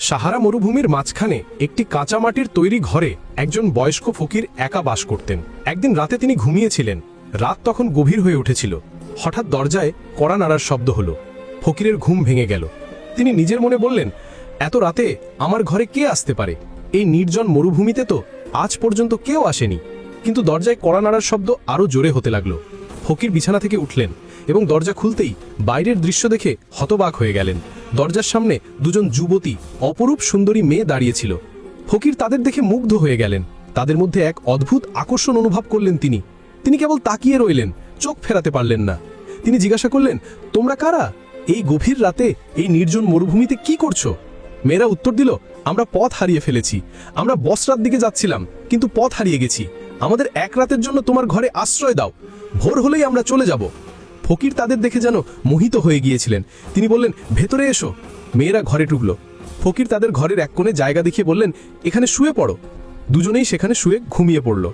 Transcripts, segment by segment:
সাহারা মরুভূমির মাঝখানে একটি কাঁচামাটির তৈরি ঘরে একজন বয়স্ক ফকির একা বাস করতেন। একদিন রাতে তিনি ঘুমিয়েছিলেন। রাত তখন গভীর হয়ে উঠেছিল। হঠাৎ দরজায় কড়া নাড়ার শব্দ হলো। ফকিরের ঘুম ভেঙে গেল। তিনি নিজের মনে বললেন, এত রাতে আমার ঘরে কে আসতে পারে? এই নির্জন মরুভূমিতে তো আজ পর্যন্ত কেউ আসেনি। কিন্তু দরজায় কড়া নাড়ার শব্দ আরও জোরে হতে লাগলো। ফকির বিছানা থেকে উঠলেন এবং দরজা খুলতেই বাইরের দৃশ্য দেখে হতবাক হয়ে গেলেন। দরজার সামনে দুজন যুবতী, অপরূপ সুন্দরী মেয়ে দাঁড়িয়েছিল। ফকির তাদের দেখে মুগ্ধ হয়ে গেলেন। তাদের মধ্যে এক অদ্ভুত আকর্ষণ অনুভব করলেন তিনি কেবল তাকিয়ে রইলেন, চোখ ফেরাতে পারলেন না। তিনি জিজ্ঞাসা করলেন, তোমরা কারা? এই গভীর রাতে এই নির্জন মরুভূমিতে কি করছো? মেয়েরা উত্তর দিল, আমরা পথ হারিয়ে ফেলেছি। আমরা বসরার দিকে যাচ্ছিলাম, কিন্তু পথ হারিয়ে গেছি। আমাদের এক রাতের জন্য তোমার ঘরে আশ্রয় দাও। ভোর হলেই আমরা চলে যাব। ফকির তাদের দেখে যেন মোহিত হয়ে গিয়েছিলেন। তিনি বললেন, ভেতরে এসো। মেয়েরা ঘরে ঢুকল। ফকির তাদের ঘরের এক কোণে জায়গা দেখিয়ে বললেন, এখানে শুয়ে পড়ো। দুজনেই সেখানে শুয়ে ঘুমিয়ে পড়ল।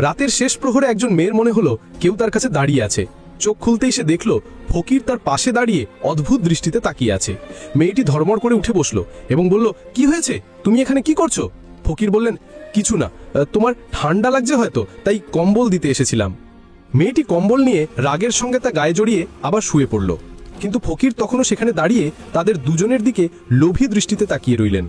রাতের শেষ প্রহরে একজন মেয়ের মনে হলো কেউ তার কাছে দাঁড়িয়ে আছে। চোখ খুলতেই সে দেখল ফকির তার পাশে দাঁড়িয়ে অদ্ভুত দৃষ্টিতে তাকিয়ে আছে। মেয়েটি ধর্মড় করে উঠে বসলো এবং বলল, কি হয়েছে? তুমি এখানে কি করছো? ফকির বললেন, কিছু না, তোমার ঠান্ডা লাগছে হয়তো, তাই কম্বল দিতে এসেছিলাম। মেয়েটি কম্বল নিয়ে রাগের সঙ্গে তা গায়ে জড়িয়ে আবার শুয়ে পড়ল। কিন্তু ফকির তখনও সেখানে দাঁড়িয়ে তাদের দুজনের দিকে লোভী দৃষ্টিতে তাকিয়ে রইলেন।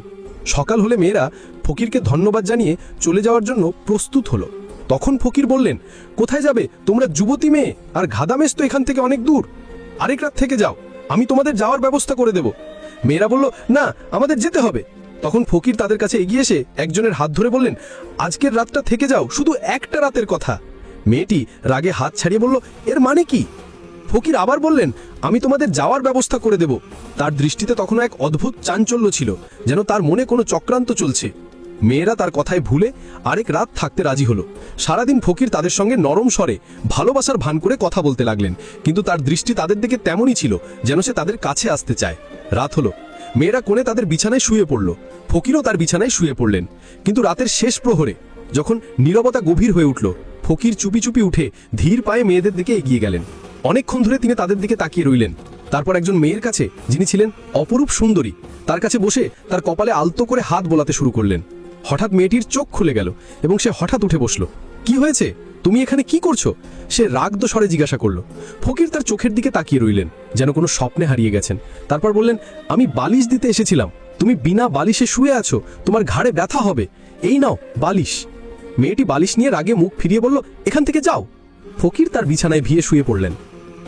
সকাল হলে মেয়েরা ফকিরকে ধন্যবাদ জানিয়ে চলে যাওয়ার জন্য প্রস্তুত হলো। তখন ফকির বললেন, কোথায় যাবে? তোমরা যুবতী মেয়ে, আর ঘাদামেশ তো এখান থেকে অনেক দূর। আরেক রাত থেকে যাও, আমি তোমাদের যাওয়ার ব্যবস্থা করে দেব। মেয়েরা বলল, না, আমাদের যেতে হবে। তখন ফকির তাদের কাছে এগিয়ে এসে একজনের হাত ধরে বললেন, আজকের রাতটা থেকে যাও, শুধু একটা রাতের কথা। মেয়েটি রাগে হাত ছাড়িয়ে বলল, এর মানে কি? ফকির আবার বললেন, আমি তোমাদের যাওয়ার ব্যবস্থা করে দেব। তার দৃষ্টিতে তখনও এক অদ্ভুত চাঞ্চল্য ছিল, যেন তার মনে কোনো চক্রান্ত চলছে। মেয়েরা তার কথায় ভুলে আরেক রাত থাকতে রাজি হলো। সারাদিন ফকির তাদের সঙ্গে নরম স্বরে ভালোবাসার ভান করে কথা বলতে লাগলেন, কিন্তু তার দৃষ্টি তাদের দিকে তেমনই ছিল যেন সে তাদের কাছে আসতে চায়। রাত হলো। মেয়েরা কোণে তাদের বিছানায় শুয়ে পড়ল। ফকিরও তার বিছানায় শুয়ে পড়লেন। কিন্তু রাতের শেষ প্রহরে যখন নীরবতা গভীর হয়ে উঠল, ফকির চুপি চুপি উঠে ধীর পায়ে মেয়েদের দিকে এগিয়ে গেলেন। অনেকক্ষণ ধরে তিনি তাদের দিকে তাকিয়ে রইলেন। তারপর একজন মেয়ের কাছে, যিনি ছিলেন অপরূপ সুন্দরী, তার কাছে বসে তার কপালে আলতো করে হাত বোলাতে শুরু করলেন। হঠাৎ মেয়েটির চোখ খুলে গেল এবং সে হঠাৎ উঠে বসল। কি হয়েছে? তুমি এখানে কি করছো? সে রাগদ স্বরে জিজ্ঞাসা করল। ফকির তার চোখের দিকে তাকিয়ে রইলেন, যেন কোনো স্বপ্নে হারিয়ে গেছেন। তারপর বললেন, আমি বালিশ দিতে এসেছিলাম। তুমি বিনা বালিশে শুয়ে আছো, তোমার ঘাড়ে ব্যথা হবে। এই নাও বালিশ। মেয়েটি বালিশ নিয়ে রাগে মুখ ফিরিয়ে বলল, এখান থেকে যাও। ফকির তার বিছানায় ভিয়ে শুয়ে পড়লেন।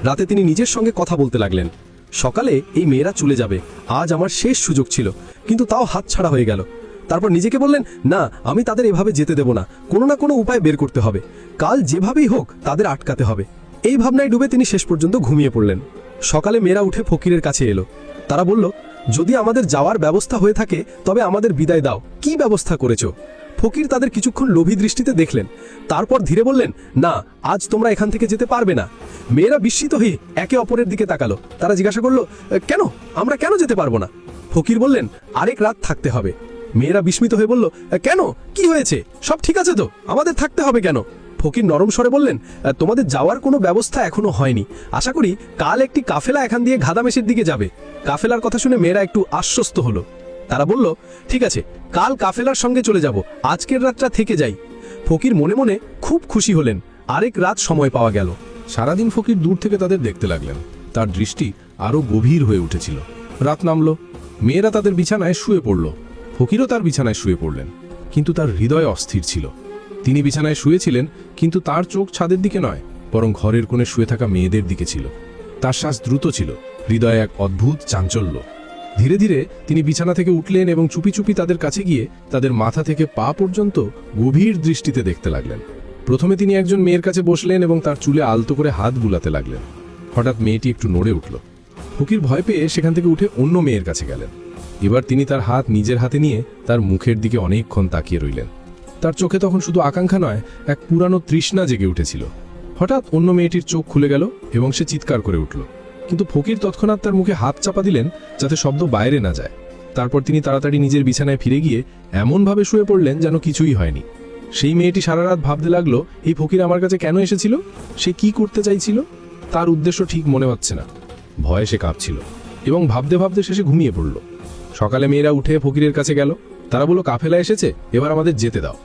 রাতে তিনি নিজের সঙ্গে কথা বলতে লাগলেন, সকালে এই মেয়েরা চলে যাবে, আজ আমার শেষ সুযোগ ছিল, কিন্তু তাও হাত ছাড়া হয়ে গেল। তারপর নিজেকে বললেন, না, আমি তাদের এভাবে যেতে দেব না, কোনো না কোনো উপায় বের করতে হবে। কাল যেভাবেই হোক তাদের আটকাতে হবে। এই ভাবনায় ডুবে তিনি শেষ পর্যন্ত ঘুমিয়ে পড়লেন। সকালে মেয়েরা উঠে ফকিরের কাছে এলো। তারা বলল, যদি আমাদের যাওয়ার ব্যবস্থা হয়ে থাকে তবে আমাদের বিদায় দাও। কি ব্যবস্থা করেছো? ফকির তাদের কিছুক্ষণ লোভী দৃষ্টিতে দেখলেন। তারপর ধীরে বললেন, না, আজ তোমরা এখান থেকে যেতে পারবে না। মেয়েরা বিস্মিত হয়ে একে অপরের দিকে তাকালো। তারা জিজ্ঞাসা করলো, কেন? আমরা কেন যেতে পারবো না? ফকির বললেন, আরেক রাত থাকতে হবে। মেয়েরা বিস্মিত হয়ে বলল, কেন? কি হয়েছে? সব ঠিক আছে তো, আমাদের থাকতে হবে কেন? ফকির নরম স্বরে বললেন, তোমাদের যাওয়ার কোনো ব্যবস্থা এখনো হয়নি। আশা করি কাল একটি কাফেলা এখান দিয়ে ঘাদামেশের দিকে যাবে। কাফেলার কথা শুনে মেয়েরা একটু আশ্বস্ত হলো। তারা বলল, ঠিক আছে, কাল কাফেলার সঙ্গে চলে যাব, আজকের রাতটা থেকে যাই। ফকির মনে মনে খুব খুশি হলেন। আরেক রাত সময় পাওয়া গেল। সারাদিন ফকির দূর থেকে তাদের দেখতে লাগলেন। তার দৃষ্টি আরো গভীর হয়ে উঠেছিল। রাত নামল। মেয়েরা তাদের বিছানায় শুয়ে পড়ল। ফকিরও তার বিছানায় শুয়ে পড়লেন, কিন্তু তার হৃদয় অস্থির ছিল। তিনি বিছানায় শুয়েছিলেন, কিন্তু তার চোখ ছাদের দিকে নয়, বরং ঘরের কোণে শুয়ে থাকা মেয়েদের দিকে ছিল। তার শ্বাস দ্রুত ছিল, হৃদয়ে এক অদ্ভুত চাঞ্চল্য। ধীরে ধীরে তিনি বিছানা থেকে উঠলেন এবং চুপি চুপি তাদের কাছে গিয়ে তাদের মাথা থেকে পা পর্যন্ত গভীর দৃষ্টিতে দেখতে লাগলেন। প্রথমে তিনি একজন মেয়ের কাছে বসলেন এবং তার চুলে আলতো করে হাত বুলাতে লাগলেন। হঠাৎ মেয়েটি একটু নড়ে উঠল। ফকির ভয় পেয়ে সেখান থেকে উঠে অন্য মেয়ের কাছে গেলেন। এবার তিনি তার হাত নিজের হাতে নিয়ে তার মুখের দিকে অনেকক্ষণ তাকিয়ে রইলেন। তার চোখে তখন শুধু আকাঙ্ক্ষা নয়, এক পুরানো তৃষ্ণা জেগে উঠেছিল। হঠাৎ অন্য মেয়েটির চোখ খুলে গেল এবং সে চিৎকার করে উঠল। কিন্তু ফকির তৎক্ষণাৎ তার মুখে হাত চাপা দিলেন, যাতে শব্দ বাইরে না যায়। তারপর তিনি তাড়াতাড়ি নিজের বিছানায় ফিরে গিয়ে এমনভাবে শুয়ে পড়লেন যেন কিছুই হয়নি। সেই মেয়েটি সারা রাত ভাবতে লাগলো, এই ফকির আমার কাছে কেন এসেছিল? সে কি করতে চাইছিল? তার উদ্দেশ্য ঠিক মনে হচ্ছে না। ভয়ে সে কাঁপছিল এবং ভাবতে ভাবতে শেষে ঘুমিয়ে পড়ল। সকালে মেয়েরা উঠে ফকিরের কাছে গেল। তারা বলল, কাফেলা এসেছে, এবার আমাদের যেতে দাও।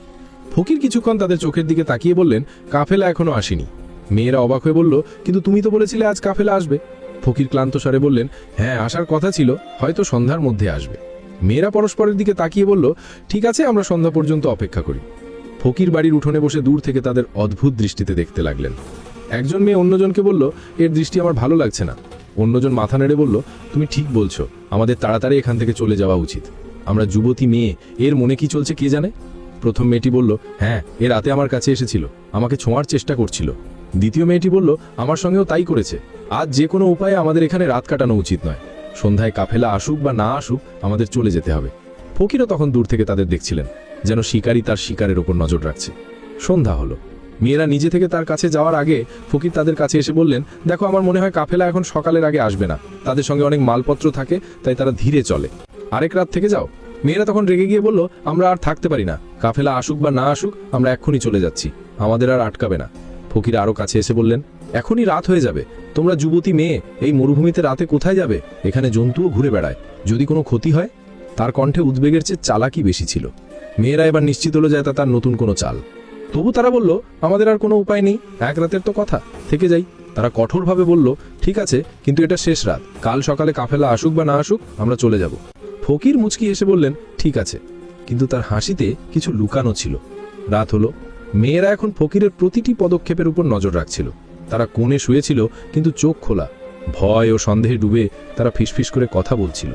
ফকির কিছুক্ষণ তাদের চোখের দিকে তাকিয়ে বললেন, কাফেলা এখনো আসেনি। মেয়েরা অবাক হয়ে বলল, কিন্তু তুমি তো বলেছিলে আজ কাফেলা আসবে। ফকির ক্লান্ত স্বরে বললেন, হ্যাঁ আসার কথা ছিল, হয়তো সন্ধ্যার মধ্যে আসবে। মেয়েরা পরস্পরের দিকে তাকিয়ে বলল, ঠিক আছে, আমরা সন্ধ্যা পর্যন্ত অপেক্ষা করি। ফকির বাড়ির উঠোনে বসে দূর থেকে তাদের অদ্ভুত দৃষ্টিতে দেখতে লাগলেন। একজন মেয়ে অন্যজনকে বলল, এর দৃষ্টি আমার ভালো লাগছে না। অন্যজন মাথা নেড়ে বলল, তুমি ঠিক বলছো, আমাদের তাড়াতাড়ি এখান থেকে চলে যাওয়া উচিত। আমরা যুবতী মেয়ে, এর মনে কি চলছে কে জানে। প্রথম মেয়েটি বলল, হ্যাঁ, এ রাতে আমার কাছে এসেছিল, আমাকে ছোঁয়ার চেষ্টা করছিল। দ্বিতীয় মেয়েটি বলল, আমার সঙ্গেও তাই করেছে। আজ যে কোনো উপায়ে আমাদের এখানে রাত কাটানো উচিত নয়। সন্ধ্যায় কাফেলা আসুক বা না আসুক, আমাদের চলে যেতে হবে। ফকিরও তখন দূর থেকে তাদের দেখছিলেন, যেন শিকারী তার শিকারের ওপর নজর রাখছে। সন্ধ্যা হলো। মেয়েরা নিজে থেকে তার কাছে যাওয়ার আগে ফকির তাদের কাছে এসে বললেন, দেখো, আমার মনে হয় কাফেলা এখন সকালের আগে আসবে না। তাদের সঙ্গে অনেক মালপত্র থাকে, তাই তারা ধীরে চলে। আরেক রাত থেকে যাও। মেয়েরা তখন রেগে গিয়ে বলল, আমরা আর থাকতে পারি না, কাফেলা আসুক বা না আসুক, আমরা এক্ষুনি চলে যাচ্ছি, আমাদের আর আটকাবে না। ফকির আরও কাছে এসে বললেন, এখনই রাত হয়ে যাবে, তোমরা যুবতী মেয়ে, এই মরুভূমিতে রাতে কোথায় যাবে? এখানে জন্তুও ঘুরে বেড়ায়, যদি কোনো ক্ষতি হয়। তার কণ্ঠে উদ্বেগের চেয়ে চালাকি বেশি ছিল। মেয়েরা এবার নিশ্চিত হলো যে এটা তার নতুন কোনো চাল। তবু তারা বলল, আমাদের আর কোনো উপায় নেই, এক রাতের তো কথা, থেকে যাই। তারা কঠোরভাবে বলল, ঠিক আছে, কিন্তু এটা শেষ রাত, কাল সকালে কাফেলা আসুক বা না আসুক, আমরা চলে যাব। ফকির মুচকি এসে বললেন, ঠিক আছে, কিন্তু তার হাসিতে কিছু লুকানো ছিল। রাত হলো। মেয়েরা এখন ফকিরের প্রতিটি পদক্ষেপের উপর নজর রাখছিল। তারা কোণে শুয়েছিল, কিন্তু চোখ খোলা। ভয় ও সন্দেহে ডুবে তারা ফিসফিস করে কথা বলছিল।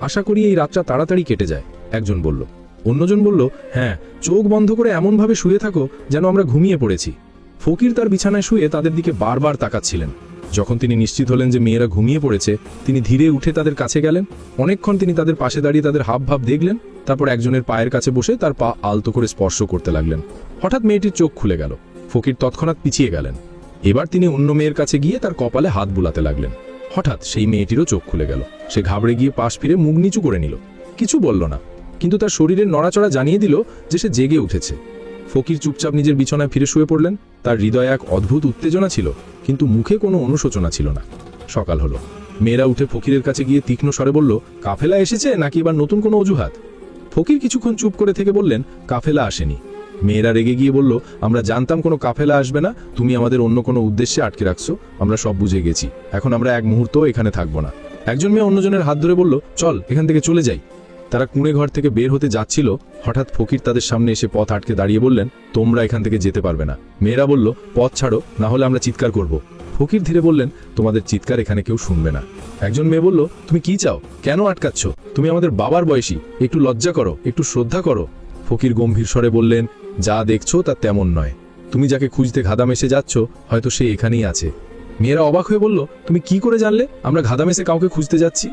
আশা করি এই রাতটা তাড়াতাড়ি কেটে যায়, একজন বলল। অন্যজন বলল, হ্যাঁ, চোখ বন্ধ করে এমনভাবে শুয়ে থাকো যেন আমরা ঘুমিয়ে পড়েছি। ফকির তার বিছানায় শুয়ে তাদের দিকে বারবার তাকাচ্ছিলেন। যখন তিনি নিশ্চিত হলেন যে মেয়েরা ঘুমিয়ে পড়েছে, তিনি ধীরে উঠে তাদের কাছে গেলেন। অনেকক্ষণ তিনি তাদের পাশে দাঁড়িয়ে তাদের হাবভাব দেখলেন। তারপর একজনের পায়ের কাছে বসে তার পা আলতো করে স্পর্শ করতে লাগলেন। হঠাৎ মেয়েটির চোখ খুলে গেল। ফকির তৎক্ষণাৎ পিছিয়ে গেলেন। এবার তিনি অন্য মেয়ের কাছে গিয়ে তার কপালে হাত বুলাতে লাগলেন। হঠাৎ সেই মেয়েটিরও চোখ খুলে গেল। সে ঘাবড়ে গিয়ে পাশ ফিরে মুখ নিচু করে নিল। কিছু বলল না, কিন্তু তার শরীরের নড়াচড়া জানিয়ে দিল যে সে জেগে উঠেছে। ফকির চুপচাপ নিজের বিছানায় ফিরে শুয়ে পড়লেন। তার হৃদয়ে এক অদ্ভুত উত্তেজনা ছিল, কিন্তু মুখে কোনো অনুশোচনা ছিল না। সকাল হলো। মেয়েরা উঠে ফকিরের কাছে গিয়ে তীক্ষ্ণ স্বরে বলল, কাফেলা এসেছে নাকি এবার নতুন কোনো অজুহাত? ফকির কিছুক্ষণ চুপ করে থেকে বললেন, কাফেলা আসেনি। মেয়েরা রেগে গিয়ে বলল, আমরা জানতাম কোনো কাফেলা আসবে না, তুমি আমাদের অন্য কোনো উদ্দেশ্যে আটকে রাখছো, আমরা সব বুঝে গেছি, এখন আমরা এক মুহূর্তও এখানে থাকবো না। একজন মেয়ে অন্যজনের হাত ধরে বলল, চল এখান থেকে চলে যাই। তারা কুঁড়ে ঘর থেকে বের হতে যাচ্ছিল। হঠাৎ ফকির তাদের সামনে এসে পথ আটকে দাঁড়িয়ে বললেন, তোমরা এখান থেকে যেতে পারবে না। মেয়েরা বলল, পথ ছাড়ো, না হলে আমরা চিৎকার করব। ফকির ধীরে বললেন, তোমাদের চিৎকার এখানে কেউ শুনবে না। একজন মেয়ে বলল, তুমি কি চাও? কেন আটকাচ্ছ? তুমি আমাদের বাবার বয়সী, একটু লজ্জা করো, একটু শ্রদ্ধা করো। ফকির গম্ভীর স্বরে বললেন, যা দেখছো তা তেমন নয়। তুমি যাকে খুঁজতে ঘাদামেসে যাচ্ছ, হয়তো সে এখানেই আছে। মেয়েরা অবাক হয়ে বলল, তুমি কি করে জানলে আমরা ঘাদামেসে কাউকে খুঁজতে যাচ্ছি?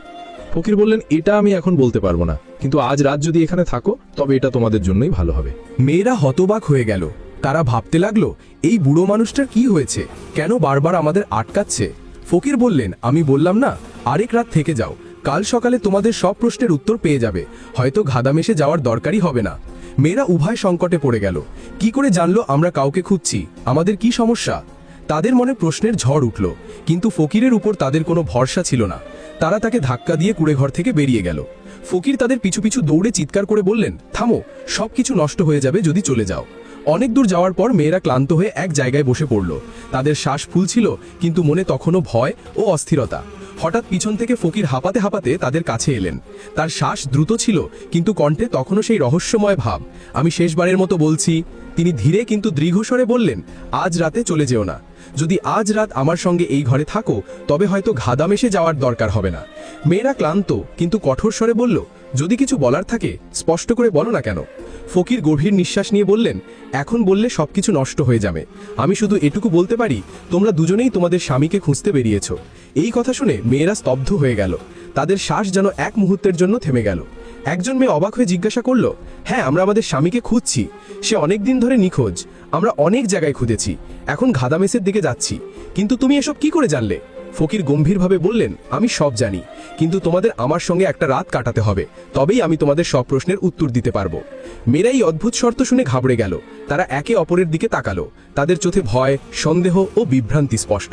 ফকির বললেন, এটা আমি এখন বলতে পারবো না, কিন্তু আজ রাত যদি এখানে থাকো তবে এটা তোমাদের জন্যই ভালো হবে। মেয়েরা হতবাক হয়ে গেল। তারা ভাবতে লাগলো, এই বুড়ো মানুষটার কি হয়েছে, কেন বারবার আমাদের আটকাচ্ছে? ফকির বললেন, আমি বললাম না, আরেক রাত থেকে যাও, কাল সকালে তোমাদের সব প্রশ্নের উত্তর পেয়ে যাবে, হয়তো ঘাদামেসে যাওয়ার দরকারই হবে না। মেয়েরা উভয় সংকটে পড়ে গেল। কি করে জানলো আমরা কাউকে খুঁজছি? আমাদের কি সমস্যা? তাদের মনে প্রশ্নের ঝড় উঠল, কিন্তু ফকিরের উপর তাদের কোনো ভরসা ছিল না। তারা তাকে ধাক্কা দিয়ে কুঁড়েঘর থেকে বেরিয়ে গেল। ফকির তাদের পিছু পিছু দৌড়ে চিৎকার করে বললেন, থামো, সবকিছু নষ্ট হয়ে যাবে যদি চলে যাও। অনেক দূর যাওয়ার পর মেয়েরা ক্লান্ত হয়ে এক জায়গায় বসে পড়ল। তাদের শ্বাস ফুলছিল, কিন্তু মনে তখনও ভয় ও অস্থিরতা। হঠাৎ পিছন থেকে ফকির হাঁপাতে হাঁপাতে তাদের কাছে এলেন। তার শ্বাস দ্রুত ছিল, কিন্তু কণ্ঠে তখনও সেই রহস্যময় ভাব। আমি শেষবারের মতো বলছি। তিনি ধীরে কিন্তু দীর্ঘস্বরে বললেন, আজ রাতে চলে যেও না। যদি আজ রাত আমার সঙ্গে এই ঘরে থাকো, তবে হয়তো ঘাদামেসে যাওয়ার দরকার হবে না। মেয়েরা ক্লান্ত কিন্তু কঠোর স্বরে বলল, যদি কিছু বলার থাকে স্পষ্ট করে বলো না কেন? ফকির গভীর নিঃশ্বাস নিয়ে বললেন, এখন বললে সবকিছু নষ্ট হয়ে যাবে। আমি শুধু এটুকু বলতে পারি, তোমরা দুজনেই তোমাদের স্বামীকে খুঁজতে বেরিয়েছ। এই কথা শুনে মেয়েরা স্তব্ধ হয়ে গেল। তাদের শ্বাস যেন এক মুহূর্তের জন্য থেমে গেল। একজন মেয়ে অবাক হয়ে জিজ্ঞাসা করল, হ্যাঁ, আমরা আমাদের স্বামীকে খুঁজছি। সে অনেক দিন ধরে নিখোঁজ। আমরা অনেক জায়গায় খুঁজেছি, এখন ঘাদামেসের দিকে যাচ্ছি। কিন্তু তুমি এসব কি করে জানলে? ফকির গম্ভীরভাবে বললেন, আমি সব জানি। কিন্তু তোমাদের আমার সঙ্গে একটা রাত কাটাতে হবে, তবেই আমি তোমাদের সব প্রশ্নের উত্তর দিতে পারবো। মেয়েরা এই অদ্ভুত শর্ত শুনে ঘাবড়ে গেল। তারা একে অপরের দিকে তাকালো। তাদের চোখে ভয়, সন্দেহ ও বিভ্রান্তি স্পষ্ট।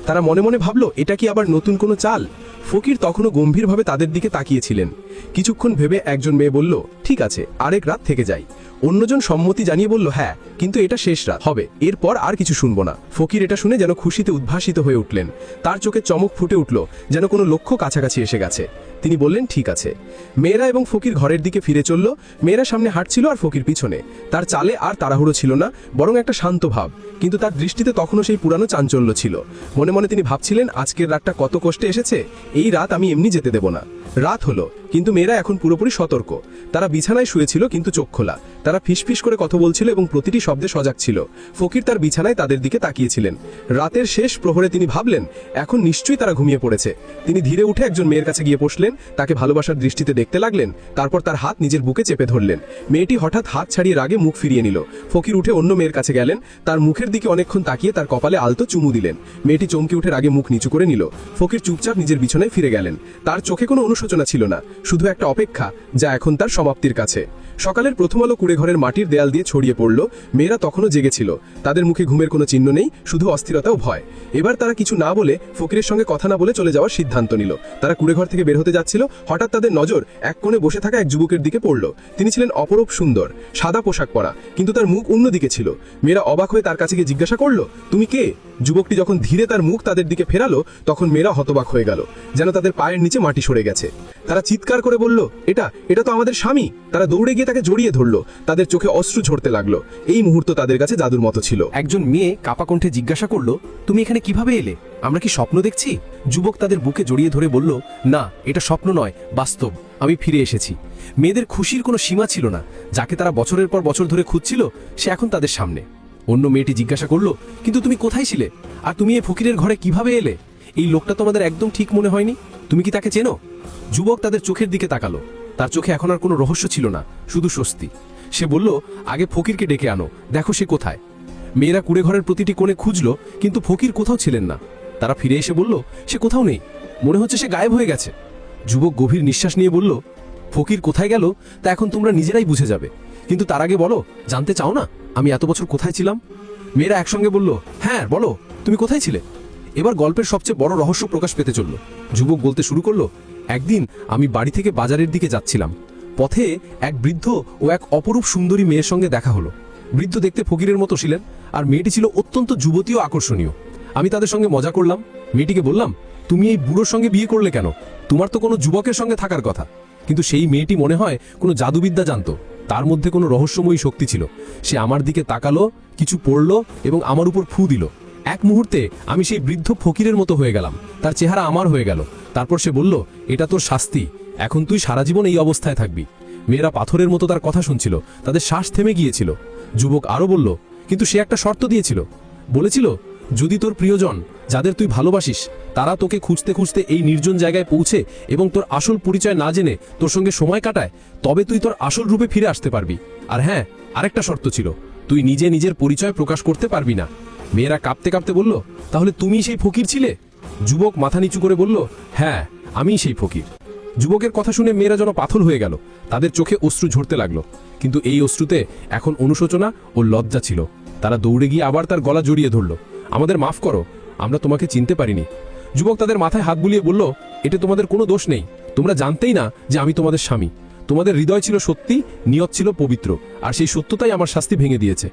তারা মনে মনে ভাবল, এটা কি আবার নতুন কোনো চাল? ফকির তখনও গম্ভীরভাবে তাদের দিকে তাকিয়েছিলেন। কিছুক্ষণ ভেবে একজন মেয়ে বলল, ঠিক আছে, আরেক রাত থেকে যাই। অন্যজন সম্মতি জানিয়ে বলল, হ্যাঁ, কিন্তু এটা শেষ রাত হবে, এরপর আর কিছু শুনবো না। ফকির এটা শুনে যেন খুশিতে উদ্ভাসিত হয়ে উঠলেন। তার চোখে চমক ফুটে উঠল, যেন কোনো লক্ষ্য কাছাকাছি এসে গেছে। তিনি বললেন, ঠিক আছে। মেয়েরা এবং ফকির ঘরের দিকে ফিরে চলল। মেয়েরা সামনে হাঁটছিল আর ফকির পিছনে। তার চালে আর তাড়াহুড়ো ছিল না, বরং একটা শান্ত ভাব। কিন্তু তার দৃষ্টিতে তখনও সেই পুরানো চাঞ্চল্য ছিল। মনে মনে তিনি ভাবছিলেন, আজকের রাতটা কত কষ্টে এসেছে, এই রাত আমি এমনি যেতে দেব না। রাত হলো, কিন্তু মেয়েরা এখন পুরোপুরি সতর্ক। তারা বিছানায় শুয়েছিল, কিন্তু চোখ খোলা। তারা ফিসফিস করে কথা বলছিল এবং প্রতিটি শব্দে সজাগ ছিল। ফকির তার বিছানায় তাদের দিকে তাকিয়েছিলেন। রাতের শেষ প্রহরে তিনি ভাবলেন, এখন নিশ্চয়ই তারা ঘুমিয়ে পড়েছে। তিনি ধীরে উঠে একজন মেয়ের কাছে গিয়ে বসলেন, তাকে ভালোবাসার দৃষ্টিতে দেখতে লাগলেন। তারপর তার হাত নিজের বুকে চেপে ধরলেন। মেয়েটি হঠাৎ হাত ছাড়িয়ে রাগে মুখ ফিরিয়ে নিল। ফকির উঠে অন্য মেয়ের কাছে গেলেন। তার মুখের দিকে অনেকক্ষণ তাকিয়ে তার কপালে আলতো চুমু দিলেন। মেয়েটি চমকে উঠে রাগে মুখ নিচু করে নিল। ফকির চুপচাপ নিজের বিছানায় ফিরে গেলেন। তার চোখে কোনো অনুশোচনা ছিল না, শুধু একটা অপেক্ষা, যা এখন তার সমাপ্তির কাছে। সকালের প্রথম আলো কুড়ে ঘরের মাটির দেয়াল দিয়ে ছড়িয়ে পড়ল। মেয়েরা তখনও জেগেছিল। তাদের মুখে ঘুমের কোনো চিহ্ন নেই, শুধু অস্থিরতা ও ভয়। এবার তারা কিছু না বলে, ফকিরের সঙ্গে কথা না বলে চলে যাওয়ার সিদ্ধান্ত নিল। তারা কুড়ে ঘর থেকে বের হতে যাচ্ছিল, হঠাৎ তাদের নজর এক কোণে বসে থাকা এক যুবকের দিকে পড়ল। তিনি ছিলেন অপরূপ সুন্দর, সাদা পোশাক পরা, কিন্তু তার মুখ অন্যদিকে ছিল। মেয়েরা অবাক হয়ে তার কাছে গিয়ে জিজ্ঞাসা করলো, তুমি কে? যুবকটি যখন ধীরে তার মুখ তাদের দিকে ফেরালো, তখন মেয়েরা হতবাক হয়ে গেল, যেন তাদের পায়ের নিচে মাটি সরে গেছে। তারা চিৎকার করে বলল, এটা তো আমাদের স্বামী। তারা দৌড়ে গিয়ে তাকে জড়িয়ে ধরলো। তাদের চোখে অশ্রু ঝরতে লাগলো। এই মুহূর্ত তাদের কাছে জাদুর মতো ছিল। একজন মেয়ে কাপা কণ্ঠে জিজ্ঞাসা করলো, তুমি এখানে কিভাবে এলে? আমরা কি স্বপ্ন দেখছি? যুবক তাদের বুকে জড়িয়ে ধরে বলল, না, এটা স্বপ্ন নয়, বাস্তব, আমি ফিরে এসেছি। মেয়েদের খুশির কোনো সীমা ছিল না। যাকে তারা বছরের পর বছর ধরে খুঁজছিল, সে এখন তাদের সামনে। অন্য মেয়েটি জিজ্ঞাসা করলো, কিন্তু তুমি কোথায় ছিলে? আর তুমি এই ফকিরের ঘরে কিভাবে এলে? এই লোকটা তোমাদের একদম ঠিক মনে হয়নি। তুমি কি তাকে চেনো? যুবক তাদের চোখের দিকে তাকালো। তার চোখে এখন আর কোনো রহস্য ছিল না, শুধু স্বস্তি। সে বলল, আগে ফকিরকে ডেকে আনো, দেখো সে কোথায়। মেয়েরা কুড়ে ঘরের প্রতিটি কোণে খুঁজল, কিন্তু ফকির কোথাও ছিলেন না। তারা ফিরে এসে বলল, সে কোথাও নেই, মনে হচ্ছে সে গায়েব হয়ে গেছে। যুবক গভীর নিঃশ্বাস নিয়ে বলল, ফকির কোথায় গেল তা এখন তোমরা নিজেরাই বুঝে যাবে, কিন্তু তার আগে বলো, জানতে চাও না আমি এত বছর কোথায় ছিলাম? মেয়েরা একসঙ্গে বলল, হ্যাঁ বলো, তুমি কোথায় ছিলে? এবার গল্পের সবচেয়ে বড় রহস্য প্রকাশ পেতে চলল। যুবক বলতে শুরু করলো, একদিন আমি বাড়ি থেকে বাজারের দিকে যাচ্ছিলাম। পথে এক বৃদ্ধ ও এক অপরূপ সুন্দরী মেয়ের সঙ্গে দেখা হলো। বৃদ্ধ দেখতে ফকিরের মতো ছিলেন, আর মেয়েটি ছিল অত্যন্ত যুবতী ও আকর্ষণীয়। আমি তাদের সঙ্গে মজা করলাম। মেয়েটিকে বললাম, তুমি এই বুড়োর সঙ্গে বিয়ে করলে কেন? তোমার তো কোনো যুবকের সঙ্গে থাকার কথা। কিন্তু সেই মেয়েটি মনে হয় কোনো জাদুবিদ্যা জানতো। তার মধ্যে কোনো রহস্যময়ী শক্তি ছিল। সে আমার দিকে তাকালো, কিছু পড়লো এবং আমার উপর ফু দিল। এক মুহূর্তে আমি সেই বৃদ্ধ ফকিরের মতো হয়ে গেলাম। তার চেহারা আমার হয়ে গেল। তারপর সে বলল, এটা তোর শাস্তি, এখন তুই সারা জীবন এই অবস্থায় থাকবি। মেয়েরা পাথরের মতো তার কথা শুনছিল, তাদের শ্বাস থেমে গিয়েছিল। যুবক আরো বলল, কিন্তু সে একটা শর্ত দিয়েছিল। বলেছিল, যদি তোর প্রিয়জন, যাদের তুই ভালোবাসিস, তারা তোকে খুঁজতে খুঁজতে এই নির্জন জায়গায় পৌঁছে এবং তোর আসল পরিচয় না জেনে তোর সঙ্গে সময় কাটায়, তবে তুই তোর আসল রূপে ফিরে আসতে পারবি। আর হ্যাঁ, আরেকটা শর্ত ছিল, তুই নিজে নিজের পরিচয় প্রকাশ করতে পারবি না। মেয়েরা কাঁপতে কাঁপতে বলল, তাহলে তুমি সেই ফকির ছিলে? যুবক মাথা নিচু করে বলল, হ্যাঁ, আমিই সেই ফকির। যুবকের কথা শুনে মেয়েরা যেন পাথর হয়ে গেল। তাদের চোখে অশ্রু ঝরতে লাগলো, কিন্তু এই অশ্রুতে এখন অনুশোচনা ও লজ্জা ছিল। তারা দৌড়ে গিয়ে আবার তার গলা জড়িয়ে ধরল। আমাদের মাফ করো, আমরা তোমাকে চিনতে পারিনি। যুবক তাদের মাথায় হাত বুলিয়ে বলল, এটা তোমাদের কোনো দোষ নেই। তোমরা জানতেই না যে আমি তোমাদের স্বামী। তোমাদের হৃদয় ছিল সত্যি, নিয়ত ছিল পবিত্র, আর সেই সত্যতাই আমার শাস্তি ভেঙে দিয়েছে।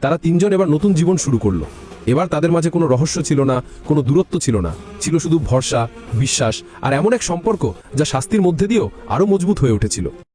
তারা তিনজন এবার নতুন জীবন শুরু করলো। এবার তাদের মাঝে কোনো রহস্য ছিল না, কোনো দূরত্ব ছিল না, ছিল শুধু ভরসা, বিশ্বাস আর এমন এক সম্পর্ক যা শাস্তির মধ্যে দিয়েও আরো মজবুত হয়ে উঠেছিল।